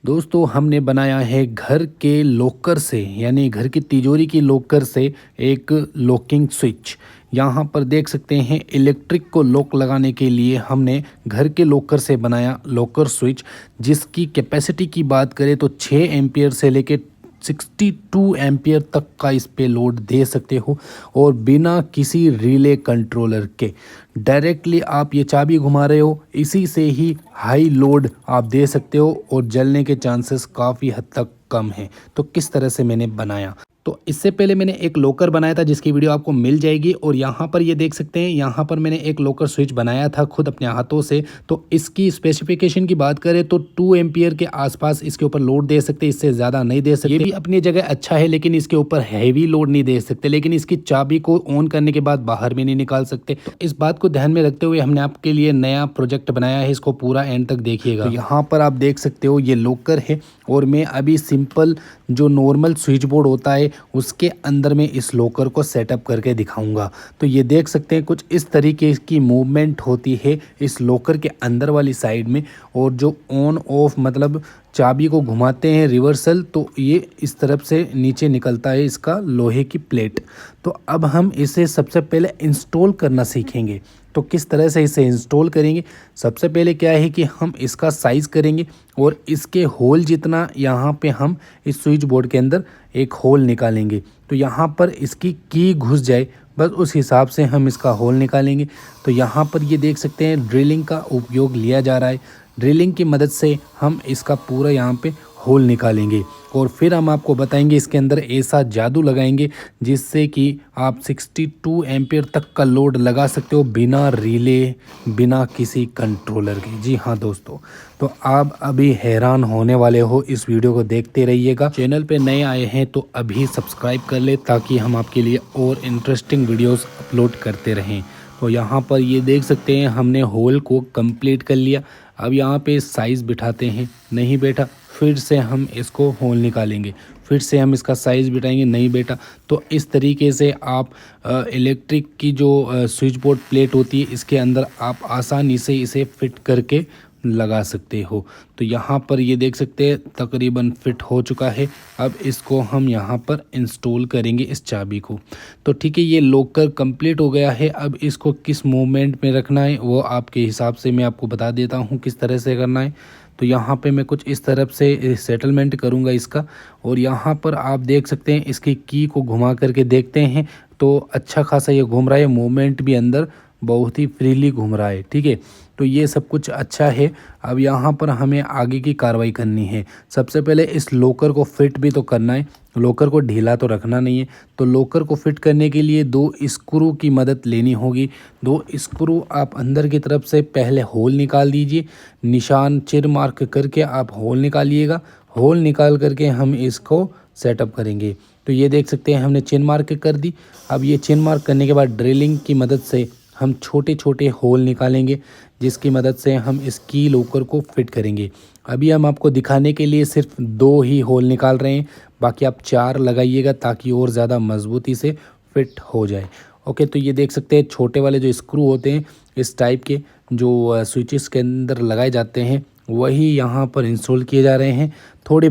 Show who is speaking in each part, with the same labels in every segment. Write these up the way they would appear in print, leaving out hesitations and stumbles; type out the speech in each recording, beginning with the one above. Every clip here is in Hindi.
Speaker 1: दोस्तों हमने बनाया है घर के लॉकर से यानी घर की तिजोरी की लॉकर से एक लॉकिंग स्विच। यहाँ पर देख सकते हैं इलेक्ट्रिक को लॉक लगाने के लिए हमने घर के लॉकर से बनाया लॉकर स्विच, जिसकी कैपेसिटी की बात करें तो 6 एम्पियर से लेके 62 एम्पियर तक का इस पे लोड दे सकते हो और बिना किसी रिले कंट्रोलर के डायरेक्टली आप ये चाबी घुमा रहे हो, इसी से ही हाई लोड आप दे सकते हो और जलने के चांसेस काफ़ी हद तक कम हैं। तो किस तरह से मैंने बनाया, तो इससे पहले मैंने एक लॉकर बनाया था जिसकी वीडियो आपको मिल जाएगी। और यहाँ पर ये देख सकते हैं, यहाँ पर मैंने एक लॉकर स्विच बनाया था खुद अपने हाथों से। तो इसकी स्पेसिफिकेशन की बात करें तो 2 एम्पियर के आसपास इसके ऊपर लोड दे सकते, इससे ज़्यादा नहीं दे सकते। ये भी अपनी जगह अच्छा है, लेकिन इसके ऊपर हैवी लोड नहीं दे सकते। लेकिन इसकी चाबी को ऑन करने के बाद बाहर भी नहीं निकाल सकते। तो इस बात को ध्यान में रखते हुए हमने आपके लिए नया प्रोजेक्ट बनाया है, इसको पूरा एंड तक देखिएगा। तो यहाँ पर आप देख सकते हो ये लॉकर है और मैं अभी सिंपल जो नॉर्मल स्विच बोर्ड होता है उसके अंदर में इस लॉकर को सेटअप करके दिखाऊंगा। तो ये देख सकते हैं कुछ इस तरीके की मूवमेंट होती है इस लॉकर के अंदर वाली साइड में, और जो ऑन ऑफ मतलब चाबी को घुमाते हैं रिवर्सल तो ये इस तरफ से नीचे निकलता है इसका लोहे की प्लेट। तो अब हम इसे सबसे पहले इंस्टॉल करना सीखेंगे। तो किस तरह से इसे इंस्टॉल करेंगे, सबसे पहले क्या है कि हम इसका साइज़ करेंगे और इसके होल जितना यहाँ पे हम इस स्विच बोर्ड के अंदर एक होल निकालेंगे। तो यहाँ पर इसकी की घुस जाए बस उस हिसाब से हम इसका होल निकालेंगे। तो यहाँ पर ये देख सकते हैं ड्रिलिंग का उपयोग लिया जा रहा है। ड्रिलिंग की मदद से हम इसका पूरा यहाँ पे होल निकालेंगे और फिर हम आपको बताएंगे इसके अंदर ऐसा जादू लगाएंगे जिससे कि आप 62 एम्पियर तक का लोड लगा सकते हो बिना रिले, बिना किसी कंट्रोलर के। जी हाँ दोस्तों, तो आप अभी हैरान होने वाले हो, इस वीडियो को देखते रहिएगा। चैनल पे नए आए हैं तो अभी सब्सक्राइब कर ले ताकि हम आपके लिए और इंटरेस्टिंग वीडियोस अपलोड करते रहें। तो यहाँ पर ये देख सकते हैं हमने होल को कंप्लीट कर लिया। अब यहाँ पे साइज़ बिठाते हैं, नहीं बैठा, फिर से हम इसको होल निकालेंगे, फिर से हम इसका साइज़ बिठाएंगे, नहीं बैठा। तो इस तरीके से आप इलेक्ट्रिक की जो स्विच बोर्ड प्लेट होती है इसके अंदर आप आसानी से इसे फिट करके लगा सकते हो। तो यहाँ पर ये देख सकते हैं तकरीबन फिट हो चुका है। अब इसको हम यहाँ पर इंस्टॉल करेंगे इस चाबी को। तो ठीक है, ये लॉकर कंप्लीट हो गया है। अब इसको किस मोमेंट में रखना है वो आपके हिसाब से मैं आपको बता देता हूँ किस तरह से करना है। तो यहाँ पे मैं कुछ इस तरफ से सेटलमेंट करूँगा इसका, और यहाँ पर आप देख सकते हैं इसकी की को घुमा करके देखते हैं तो अच्छा खासा ये घूम रहा है, मूवमेंट भी अंदर बहुत ही फ्रीली घूम रहा है। ठीक है, तो ये सब कुछ अच्छा है। अब यहाँ पर हमें आगे की कार्रवाई करनी है। सबसे पहले इस लॉकर को फिट भी तो करना है, लॉकर को ढीला तो रखना नहीं है। तो लॉकर को फिट करने के लिए 2 स्क्रू की मदद लेनी होगी। 2 स्क्रू आप अंदर की तरफ से पहले होल निकाल दीजिए, निशान चिर मार्क करके आप होल निकालिएगा। होल निकाल करके हम इसको सेटअप करेंगे। तो ये देख सकते हैं हमने चिन मार्क कर दी। अब ये चिन मार्क करने के बाद ड्रिलिंग की मदद से हम छोटे छोटे होल निकालेंगे, जिसकी मदद से हम इस की लॉकर को फिट करेंगे। अभी हम आपको दिखाने के लिए सिर्फ 2 ही होल निकाल रहे हैं, बाकी आप 4 लगाइएगा ताकि और ज़्यादा मजबूती से फिट हो जाए। ओके, तो ये देख सकते हैं छोटे वाले जो स्क्रू होते हैं इस टाइप के जो स्विचेस के अंदर लगाए जाते हैं वही यहाँ पर इंस्टॉल किए जा रहे हैं। थोड़े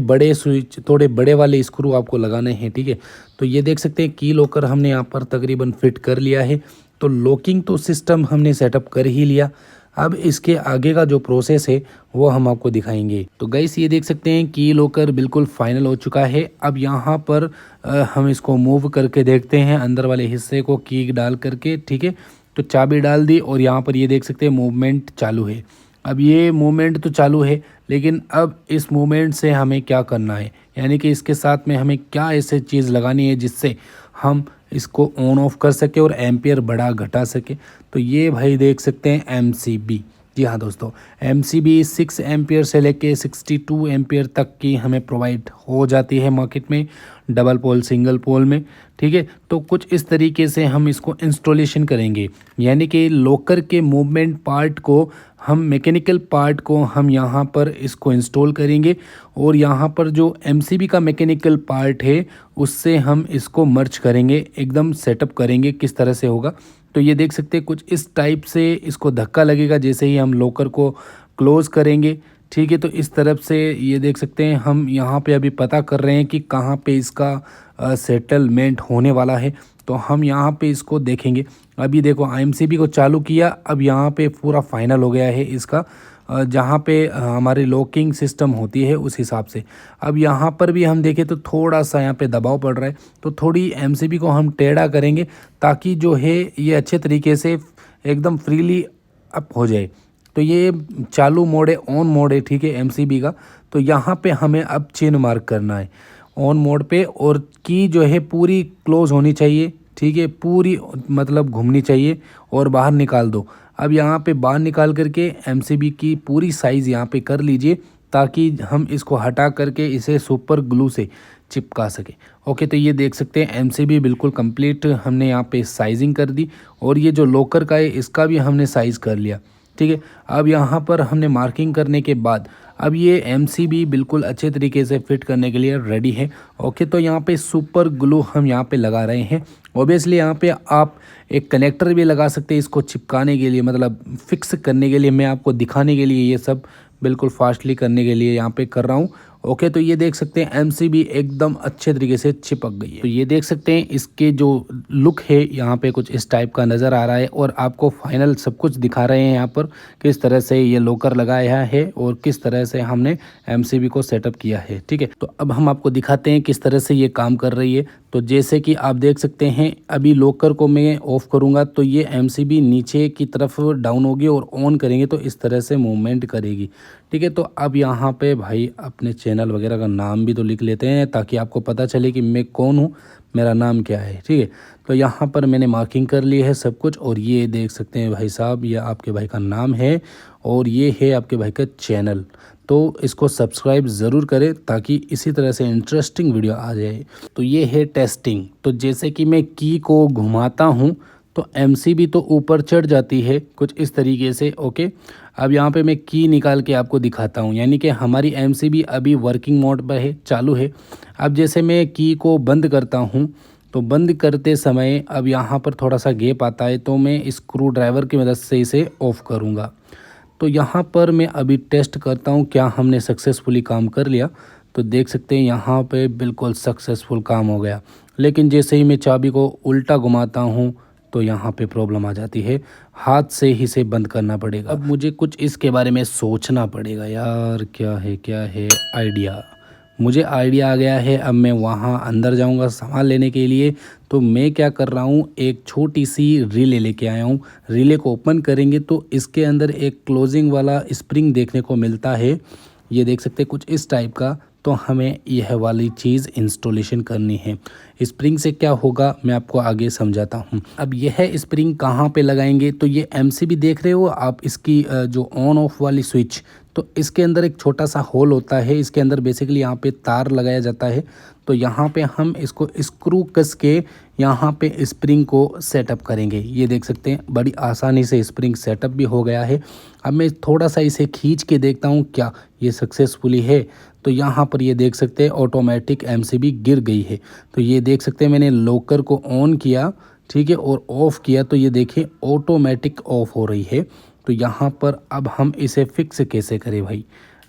Speaker 1: बड़े वाले स्क्रू आपको लगाने हैं। ठीक है, तो ये देख सकते हैं की लॉकर हमने यहाँ पर तकरीबन फिट कर लिया है। तो लॉकिंग तो सिस्टम हमने सेटअप कर ही लिया। अब इसके आगे का जो प्रोसेस है वो हम आपको दिखाएंगे। तो गाइस ये देख सकते हैं की लॉकर बिल्कुल फाइनल हो चुका है। अब यहाँ पर हम इसको मूव करके देखते हैं अंदर वाले हिस्से को की डाल करके। ठीक है, तो चाबी डाल दी और यहाँ पर ये देख सकते हैं मूवमेंट चालू है। अब ये मूवमेंट तो चालू है, लेकिन अब इस मूवमेंट से हमें क्या करना है, यानी कि इसके साथ में हमें क्या ऐसे चीज़ लगानी है जिससे हम इसको ऑन ऑफ कर सके और एम्पियर बढ़ा घटा सके। तो ये भाई देख सकते हैं MCB। जी हाँ दोस्तों, MCB 6 एम्पियर से लेके 62 एम्पियर तक की हमें प्रोवाइड हो जाती है मार्केट में, डबल पोल सिंगल पोल में। ठीक है, तो कुछ इस तरीके से हम इसको इंस्टॉलेशन करेंगे, यानी कि लॉकर के मूवमेंट पार्ट को हम मैकेनिकल पार्ट को हम यहाँ पर इसको इंस्टॉल करेंगे और यहाँ पर जो MCB का मैकेनिकल पार्ट है उससे हम इसको मर्ज करेंगे, एकदम सेटअप करेंगे। किस तरह से होगा तो ये देख सकते हैं कुछ इस टाइप से इसको धक्का लगेगा जैसे ही हम लॉकर को क्लोज़ करेंगे। ठीक है। तो इस तरफ से ये देख सकते हैं, हम यहाँ पे अभी पता कर रहे हैं कि कहाँ पे इसका सेटलमेंट होने वाला है। तो हम यहाँ पे इसको देखेंगे। अभी देखो आईएमसीबी को चालू किया, अब यहाँ पे पूरा फाइनल हो गया है इसका, जहाँ पे हमारी लॉकिंग सिस्टम होती है उस हिसाब से। अब यहाँ पर भी हम देखें तो थोड़ा सा यहाँ पे दबाव पड़ रहा है, तो थोड़ी एमसीबी को हम टेढ़ा करेंगे ताकि जो है ये अच्छे तरीके से एकदम फ्रीली अप हो जाए। तो ये चालू मोड है, ऑन मोड है, ठीक है, एमसीबी का। तो यहाँ पे हमें अब चिन्ह मार्क करना है ऑन मोड पे, और की जो है पूरी क्लोज होनी चाहिए, ठीक है, पूरी मतलब घूमनी चाहिए, और बाहर निकाल दो। अब यहाँ पे बाहर निकाल करके एमसीबी की पूरी साइज़ यहाँ पे कर लीजिए ताकि हम इसको हटा करके इसे सुपर ग्लू से चिपका सके। ओके, तो ये देख सकते हैं एमसीबी बिल्कुल कंप्लीट हमने यहाँ पे साइजिंग कर दी, और ये जो लॉकर का है इसका भी हमने साइज़ कर लिया, ठीक है। अब यहाँ पर हमने मार्किंग करने के बाद अब ये एमसीबी बिल्कुल अच्छे तरीके से फिट करने के लिए रेडी है। ओके, तो यहाँ पे सुपर ग्लू हम यहाँ पे लगा रहे हैं। ऑब्वियसली यहाँ पे आप एक कनेक्टर भी लगा सकते हैं इसको चिपकाने के लिए, मतलब फिक्स करने के लिए। मैं आपको दिखाने के लिए ये सब बिल्कुल फास्टली करने के लिए यहाँ पे कर रहा हूँ। ओके, तो ये देख सकते हैं एमसीबी एकदम अच्छे तरीके से चिपक गई है। तो ये देख सकते हैं इसके जो लुक है यहाँ पे कुछ इस टाइप का नज़र आ रहा है, और आपको फाइनल सब कुछ दिखा रहे हैं यहाँ पर किस तरह से ये लॉकर लगाया है और किस तरह से हमने एमसीबी को सेटअप किया है, ठीक है। तो अब हम आपको दिखाते हैं किस तरह से ये काम कर रही है। तो जैसे कि आप देख सकते हैं अभी लॉकर को मैं ऑफ़ करूँगा तो ये एमसीबी नीचे की तरफ डाउन होगी, और ऑन करेंगे तो इस तरह से मूवमेंट करेगी, ठीक है। तो अब यहाँ पे भाई अपने चैनल वगैरह का नाम भी तो लिख लेते हैं ताकि आपको पता चले कि मैं कौन हूँ, मेरा नाम क्या है, ठीक है। तो यहाँ पर मैंने मार्किंग कर ली है सब कुछ, और ये देख सकते हैं भाई साहब, ये आपके भाई का नाम है और ये है आपके भाई का चैनल। तो इसको सब्सक्राइब ज़रूर करें ताकि इसी तरह से इंटरेस्टिंग वीडियो आ जाए। तो ये है टेस्टिंग। तो जैसे कि मैं की को घुमाता हूँ तो एमसीबी तो ऊपर चढ़ जाती है कुछ इस तरीके से। ओके, अब यहाँ पे मैं की निकाल के आपको दिखाता हूँ, यानी कि हमारी एमसीबी अभी वर्किंग मोड पर है, चालू है। अब जैसे मैं की को बंद करता हूँ तो बंद करते समय अब यहाँ पर थोड़ा सा गैप आता है, तो मैं स्क्रू ड्राइवर की मदद से इसे ऑफ़ करूँगा। तो यहाँ पर मैं अभी टेस्ट करता हूँ क्या हमने सक्सेसफुली काम कर लिया। तो देख सकते हैं यहाँ पे बिल्कुल सक्सेसफुल काम हो गया, लेकिन जैसे ही मैं चाबी को उल्टा घुमाता हूँ तो यहाँ पे प्रॉब्लम आ जाती है, हाथ से ही इसे बंद करना पड़ेगा। अब मुझे कुछ इसके बारे में सोचना पड़ेगा यार, क्या है आइडिया। मुझे आइडिया आ गया है। अब मैं वहाँ अंदर जाऊँगा सामान लेने के लिए। तो मैं क्या कर रहा हूँ, एक छोटी सी रिले लेके आया हूँ। रिले को ओपन करेंगे तो इसके अंदर एक क्लोजिंग वाला स्प्रिंग देखने को मिलता है, ये देख सकते हैं कुछ इस टाइप का। तो हमें यह वाली चीज़ इंस्टॉलेशन करनी है। स्प्रिंग से क्या होगा मैं आपको आगे समझाता हूँ। अब यह स्प्रिंग कहाँ पे लगाएंगे, तो ये एमसीबी देख रहे हो आप, इसकी जो ऑन ऑफ वाली स्विच, तो इसके अंदर एक छोटा सा होल होता है, इसके अंदर बेसिकली यहाँ पे तार लगाया जाता है। तो यहाँ पे हम इसको स्क्रू कस के यहाँ पे स्प्रिंग को सेटअप करेंगे। ये देख सकते हैं बड़ी आसानी से स्प्रिंग सेटअप भी हो गया है। अब मैं थोड़ा सा इसे खींच के देखता हूँ क्या ये सक्सेसफुली है। तो यहाँ पर ये देख सकते हैं ऑटोमेटिक एमसीबी गिर गई है। तो ये देख सकते हैं मैंने लॉकर को ऑन किया, ठीक है, और ऑफ़ किया, तो ये देखिए ऑटोमेटिक ऑफ़ हो रही है। तो यहाँ पर अब हम इसे फिक्स कैसे करें भाई,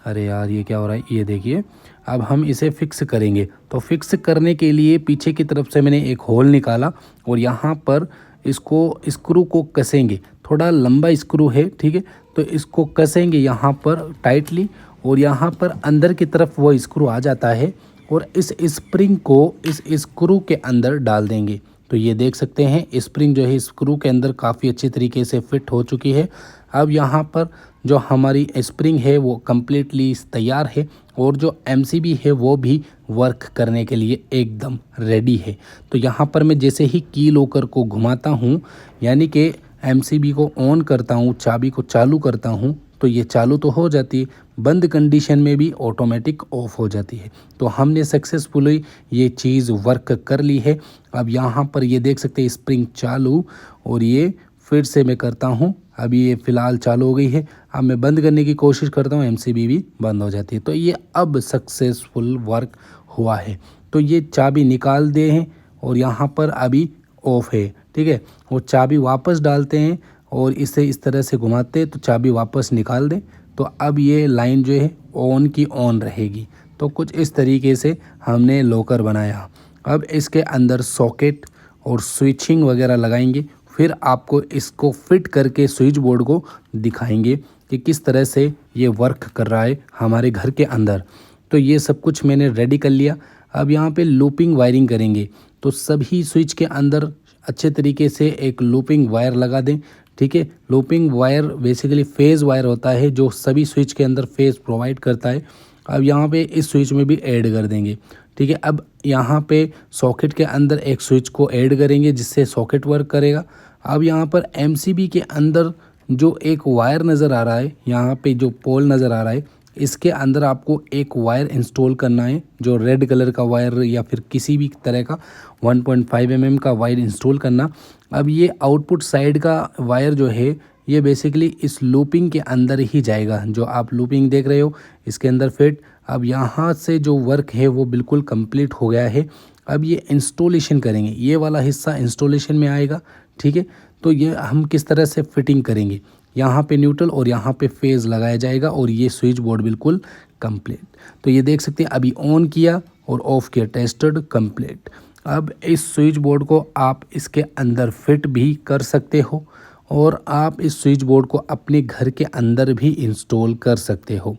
Speaker 1: अरे यार ये क्या हो रहा है, ये देखिए अब हम इसे फिक्स करेंगे। तो फिक्स करने के लिए पीछे की तरफ से मैंने एक होल निकाला और यहाँ पर इसको स्क्रू को कसेंगे, थोड़ा लंबा स्क्रू है, ठीक है। तो इसको कसेंगे यहाँ पर टाइटली, और यहाँ पर अंदर की तरफ वो स्क्रू आ जाता है, और इस स्प्रिंग को इस स्क्रू के अंदर डाल देंगे। तो ये देख सकते हैं स्प्रिंग जो है स्क्रू के अंदर काफ़ी अच्छी तरीके से फिट हो चुकी है। अब यहाँ पर जो हमारी स्प्रिंग है वो कम्प्लीटली तैयार है, और जो एमसीबी है वो भी वर्क करने के लिए एकदम रेडी है। तो यहाँ पर मैं जैसे ही की लॉकर को घुमाता हूँ, यानी कि एमसीबी को ऑन करता हूँ, चाबी को चालू करता हूँ, तो ये चालू तो हो जाती है, बंद कंडीशन में भी ऑटोमेटिक ऑफ हो जाती है। तो हमने सक्सेसफुली ये चीज़ वर्क कर ली है। अब यहाँ पर ये देख सकते हैं स्प्रिंग चालू, और ये फिर से मैं करता हूँ, अभी ये फ़िलहाल चालू हो गई है। अब मैं बंद करने की कोशिश करता हूँ, एमसीबी भी बंद हो जाती है। तो ये अब सक्सेसफुल वर्क हुआ है। तो ये चाबी निकाल दे हैं और यहाँ पर अभी ऑफ है, ठीक है। वो चाबी वापस डालते हैं और इसे इस तरह से घुमाते हैं तो चाबी वापस निकाल दें, तो अब ये लाइन जो है ऑन की ऑन रहेगी। तो कुछ इस तरीके से हमने लॉकर बनाया। अब इसके अंदर सॉकेट और स्विचिंग वगैरह लगाएंगे, फिर आपको इसको फिट करके स्विच बोर्ड को दिखाएंगे कि किस तरह से ये वर्क कर रहा है हमारे घर के अंदर। तो ये सब कुछ मैंने रेडी कर लिया। अब यहाँ पे लूपिंग वायरिंग करेंगे, तो सभी स्विच के अंदर अच्छे तरीके से एक लूपिंग वायर लगा दें। ठीक है, looping wire basically phase wire होता है जो सभी स्विच के अंदर फेज़ प्रोवाइड करता है। अब यहाँ पे इस स्विच में भी ऐड कर देंगे। ठीक है, अब यहाँ पे सॉकेट के अंदर एक स्विच को ऐड करेंगे जिससे सॉकेट वर्क करेगा। अब यहाँ पर एमसीबी के अंदर जो एक वायर नज़र आ रहा है, यहाँ पे जो पोल नज़र आ रहा है, इसके अंदर आपको एक वायर इंस्टॉल करना है, जो रेड कलर का वायर या फिर किसी भी तरह का 1.5 mm का वायर इंस्टॉल करना। अब ये आउटपुट साइड का वायर जो है ये बेसिकली इस लूपिंग के अंदर ही जाएगा, जो आप लूपिंग देख रहे हो इसके अंदर फिट। अब यहाँ से जो वर्क है वो बिल्कुल कंप्लीट हो गया है। अब ये इंस्टॉलेशन करेंगे, ये वाला हिस्सा इंस्टॉलेशन में आएगा। ठीक है, तो ये हम किस तरह से फिटिंग करेंगे, यहाँ पे न्यूट्रल और यहाँ पे फेज़ लगाया जाएगा और ये स्विच बोर्ड बिल्कुल कंप्लीट। तो ये देख सकते हैं अभी ऑन किया और ऑफ किया, टेस्टेड कंप्लीट। अब इस स्विच बोर्ड को आप इसके अंदर फिट भी कर सकते हो और आप इस स्विच बोर्ड को अपने घर के अंदर भी इंस्टॉल कर सकते हो।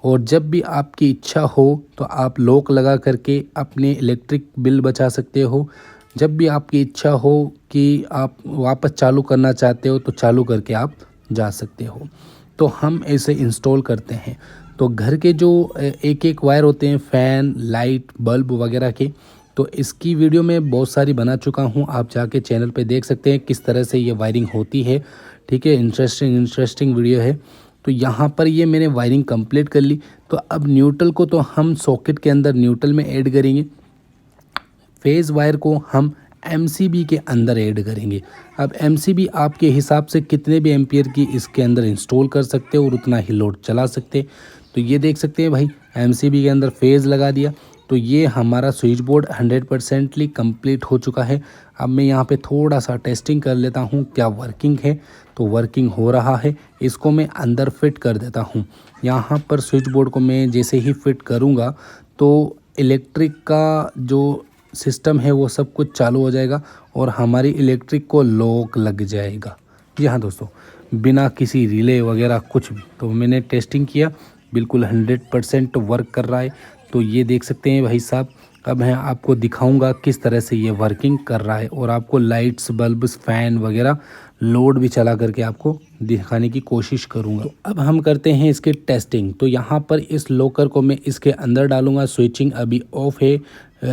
Speaker 1: और जब भी आपकी इच्छा हो तो आप लॉक लगा करके अपने इलेक्ट्रिक बिल बचा सकते हो। जब भी आपकी इच्छा हो कि आप वापस चालू करना चाहते हो तो चालू करके आप जा सकते हो। तो हम इसे इंस्टॉल करते हैं। तो घर के जो एक एक वायर होते हैं, फ़ैन, लाइट, बल्ब वगैरह के, तो इसकी वीडियो मैं बहुत सारी बना चुका हूँ, आप जाके चैनल पे देख सकते हैं किस तरह से ये वायरिंग होती है। ठीक है, इंटरेस्टिंग वीडियो है। तो यहाँ पर ये मैंने वायरिंग कंप्लीट कर ली। तो अब न्यूट्रल को तो हम सॉकेट के अंदर न्यूट्रल में ऐड करेंगे, फेज़ वायर को हम एमसीबी के अंदर ऐड करेंगे। अब एमसीबी आपके हिसाब से कितने भी एम्पियर की इसके अंदर इंस्टॉल कर सकते हो और उतना ही लोड चला सकते। तो ये देख सकते हैं भाई, एमसीबी के अंदर फेज़ लगा दिया। तो ये हमारा स्विच बोर्ड 100% कंप्लीट हो चुका है। अब मैं यहाँ पे थोड़ा सा टेस्टिंग कर लेता हूँ क्या वर्किंग है। तो वर्किंग हो रहा है, इसको मैं अंदर फिट कर देता हूँ। यहाँ पर स्विच बोर्ड को मैं जैसे ही फिट करूँगा तो इलेक्ट्रिक का जो सिस्टम है वो सब कुछ चालू हो जाएगा और हमारी इलेक्ट्रिक को लॉक लग जाएगा। जी हाँ दोस्तों, बिना किसी रिले वगैरह कुछ भी। तो मैंने टेस्टिंग किया, बिल्कुल 100% वर्क कर रहा है। तो ये देख सकते हैं भाई साहब। अब मैं आपको दिखाऊंगा किस तरह से ये वर्किंग कर रहा है और आपको लाइट्स, बल्ब्स, फ़ैन वगैरह लोड भी चला करके आपको दिखाने की कोशिश करूंगा। तो अब हम करते हैं इसकी टेस्टिंग। तो यहाँ पर इस लॉकर को मैं इसके अंदर डालूंगा। स्विचिंग अभी ऑफ है,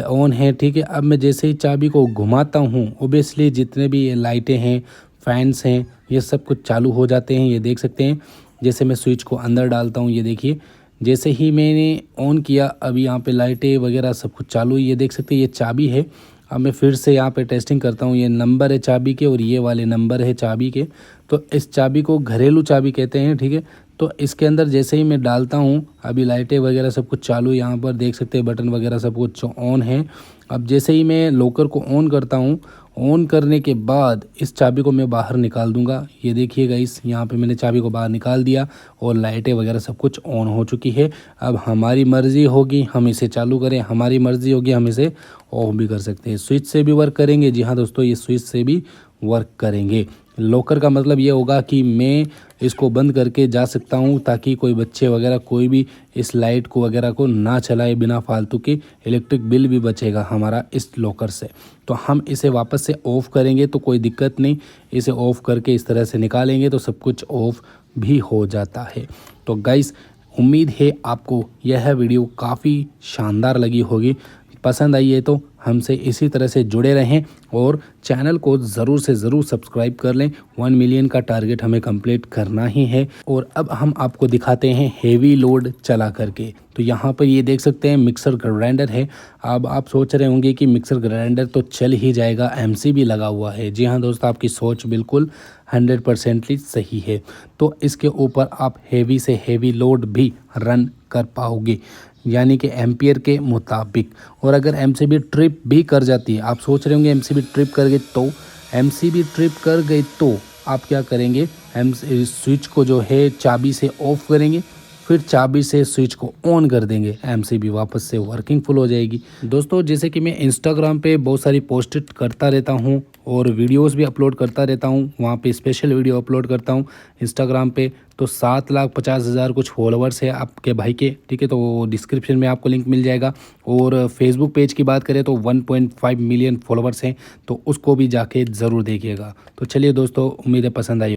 Speaker 1: ऑन है। ठीक है, अब मैं जैसे ही चाबी को घुमाता हूँ, ओबियसली जितने भी लाइटें हैं, फैंस हैं, ये सब कुछ चालू हो जाते हैं। ये देख सकते हैं, जैसे मैं स्विच को अंदर डालता हूँ, ये देखिए जैसे ही मैंने ऑन किया अभी यहाँ पे लाइटें वगैरह सब कुछ चालू हुई। ये देख सकते हैं, ये चाबी है। अब मैं फिर से यहाँ पे टेस्टिंग करता हूँ। ये नंबर है चाबी के और ये वाले नंबर है चाबी के। तो इस चाबी को घरेलू चाबी कहते हैं। ठीक है, तो इसके अंदर जैसे ही मैं डालता हूँ, अभी लाइटें वगैरह सब कुछ चालू, यहाँ पर देख सकते हैं बटन वगैरह सब कुछ ऑन है। अब जैसे ही मैं लॉकर को ऑन करता हूँ, ऑन करने के बाद इस चाबी को मैं बाहर निकाल दूंगा। ये देखिएगा, इस यहाँ पे मैंने चाबी को बाहर निकाल दिया और लाइटें वगैरह सब कुछ ऑन हो चुकी है। अब हमारी मर्ज़ी होगी हम इसे चालू करें, हमारी मर्ज़ी होगी हम इसे ऑफ भी कर सकते हैं। स्विच से भी वर्क करेंगे। जी हाँ दोस्तों, ये स्विच से भी वर्क करेंगे। लॉकर का मतलब ये होगा कि मैं इसको बंद करके जा सकता हूँ ताकि कोई बच्चे वगैरह कोई भी इस लाइट को वगैरह को ना चलाए बिना फालतू के। इलेक्ट्रिक बिल भी बचेगा हमारा इस लॉकर से। तो हम इसे वापस से ऑफ़ करेंगे तो कोई दिक्कत नहीं, इसे ऑफ़ करके इस तरह से निकालेंगे तो सब कुछ ऑफ़ भी हो जाता है। तो गाइस, उम्मीद है आपको यह वीडियो काफ़ी शानदार लगी होगी। पसंद आई है तो हमसे इसी तरह से जुड़े रहें और चैनल को ज़रूर से ज़रूर सब्सक्राइब कर लें। 1 मिलियन का टारगेट हमें कंप्लीट करना ही है। और अब हम आपको दिखाते हैं हेवी लोड चला करके। तो यहाँ पर ये देख सकते हैं मिक्सर ग्राइंडर है। अब आप सोच रहे होंगे कि मिक्सर ग्राइंडर तो चल ही जाएगा, एमसीबी लगा हुआ है। जी हाँ दोस्तों, आपकी सोच बिल्कुल 100% सही है। तो इसके ऊपर आप हेवी से हेवी लोड भी रन कर पाओगे, यानी कि एम्पियर के मुताबिक। और अगर एमसीबी ट्रिप भी कर जाती है, आप सोच रहे होंगे एमसीबी ट्रिप कर गई तो आप क्या करेंगे, हम स्विच को जो है चाबी से ऑफ करेंगे, फिर चाबी से स्विच को ऑन कर देंगे, एमसीबी वापस से वर्किंग फुल हो जाएगी। दोस्तों जैसे कि मैं इंस्टाग्राम पे बहुत सारी पोस्ट करता रहता हूँ और वीडियोस भी अपलोड करता रहता हूँ, वहाँ पे स्पेशल वीडियो अपलोड करता हूँ इंस्टाग्राम पे। तो 7,50,000 कुछ फॉलोअर्स है आपके भाई के, ठीक है, तो डिस्क्रिप्शन में आपको लिंक मिल जाएगा। और फेसबुक पेज की बात करें तो 1.5 मिलियन फॉलोअर्स हैं, तो उसको भी जाके ज़रूर देखिएगा। तो चलिए दोस्तों, उम्मीद है पसंद आई।